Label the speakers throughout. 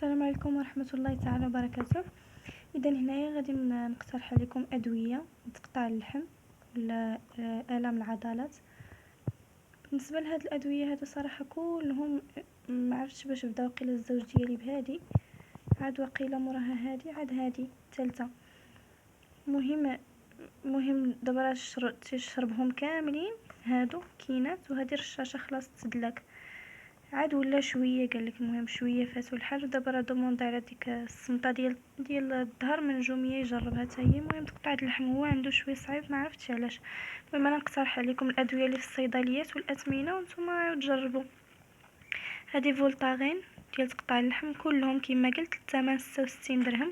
Speaker 1: السلام عليكم ورحمه الله تعالى وبركاته. اذا هنايا غادي نقترح عليكم ادويه تقطع اللحم ولا الام العضلات. بالنسبه لهاد الادويه هادو صراحه كلهم ما عرفتش باش بدا وقيله الزوج ديالي بهادي، عاد وقيله موراها هادي، عاد هادي الثالثه. مهم دابا راه تشربهم كاملين هادو كينات، وهذه رشاشه خلاص تسدلك، عاد ولا شويه قالك المهم شويه فاتو الحال. ودابا راه دوموندي على ديك الصمطه ديال الظهر من جوميه يجربها حتى هي. المهم تقطع اللحم هو عنده شويه صعيب، ما عرفتش علاش. المهم انا نقترح عليكم الادويه اللي في الصيدليات والاثمنه وانتم تجربوا. هذه فولتارين ديال تقطع اللحم، كلهم كما قلت الثمن 66 درهم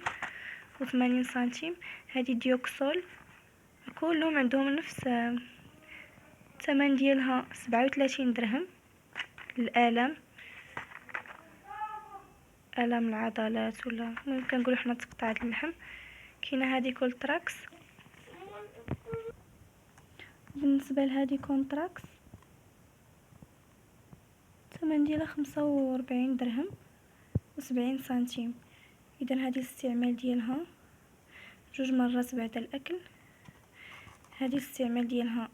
Speaker 1: و80 سنتيم. هذه ديوكسول كلهم عندهم نفس الثمن ديالها 37 درهم. الالم العضلات ولا المهم كنقولوا حنا تقطع اللحم. كاينه هذه كولتراكس. بالنسبه لهذه كونتراكس الثمن ديالها 45 درهم و70 سنتيم. اذا هذه الاستعمال ديالها 2 مرات بعد الاكل. هذه الاستعمال ديالها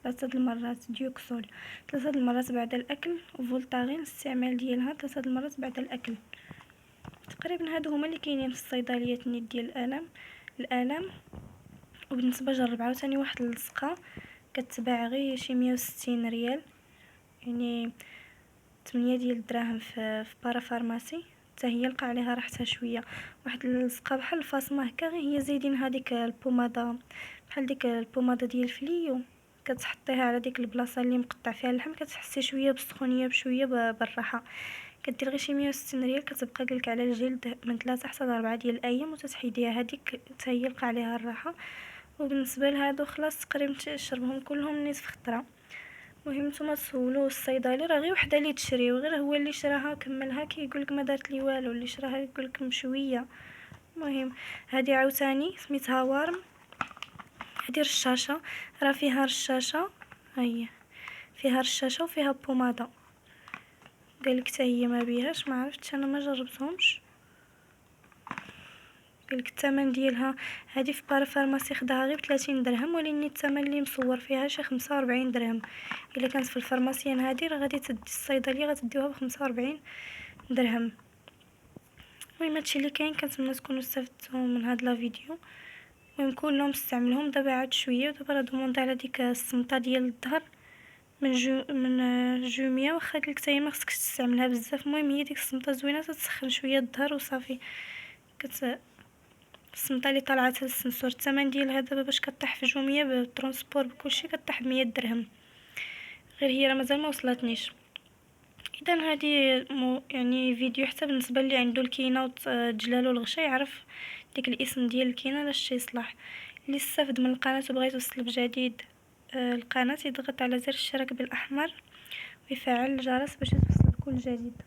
Speaker 1: 3 المرات ديوكسول 3 المرات بعد الاكل، وفولتارين الاستعمال ديالها 3 المرات بعد الاكل. تقريبا هادو هما اللي كاينين في الصيدليات نيت ديال الالام. وبالنسبه جرب عاوتاني واحد اللصقه كتباع غير شي 160 ريال، يعني 8 ديال الدراهم في بارا فارماسي. حتى هي لقى عليها راحتها شويه. واحد اللصقه بحال الفاصمه هكا، غير هي زايدين هذيك البوماده بحال ديك البوماده ديال الفليو، كتحطيها على ديك البلاصه اللي مقطع فيها اللحم، كتحسي شويه بالسخونيه بشويه بالراحه. كدير غير شي 160 ريال، كتبقى قالك على الجلد من 3 حتى ل 4 ديال الايام وتتحيديها. هذيك حتى هي لقى عليها الراحه. وبالنسبه لهادو خلاص تقريبا تشربهم كلهم نصف خطره. المهم نتوما تسولوا الصيدلي، راه غير وحده اللي تشريو، غير هو اللي شراها كملها كيقولك ما دارت لي والو، اللي شراها يقولك مشويه. المهم هذه عاوتاني سميتها وارم. هذه رشاشه، راه فيها رشاشه، هي فيها رشاشه وفيها بوماده. قالك حتى هي ما بيهاش، ما عرفتش انا ما جربتهمش. قالك الثمن ديالها هذه في بارا فارماسي خداها غير 30 درهم، ولكن الثمن اللي مصور فيها شي 45 درهم. الا كانت في الفارماسيان هذه راه غادي تدي الصيدليه غتديوها ب 45 درهم. المهم هادشي اللي كاين، كنتمنى تكونوا استفدتوا من هاد لا فيديو. المهم كلهم استعملهم. دابا عاد شويه، ودابا راه دوموندي على ديك الصمطه ديال الظهر من جوميه، واخا قلت حتى هي ما خصكش تستعملها بزاف. المهم هي ديك الصمطه زوينه، تسخن شويه الظهر وصافي. الصمطه اللي طلعت السنسور الثمن ديالها دابا باش كطيح في جوميه بالترونسبور بكلشي كطيح ب100 درهم، غير هي راه مازال ما وصلتنيش. اذا هذه يعني فيديو حتى بالنسبه اللي عنده الكينه وتجلالو الغشا يعرف ديك الاسم ديال الكينه لاش يصلح. اللي استفد من القناه وبغى يوصل بجديد القناه يضغط على زر الاشتراك بالاحمر ويفعل الجرس باش يوصل كل جديد.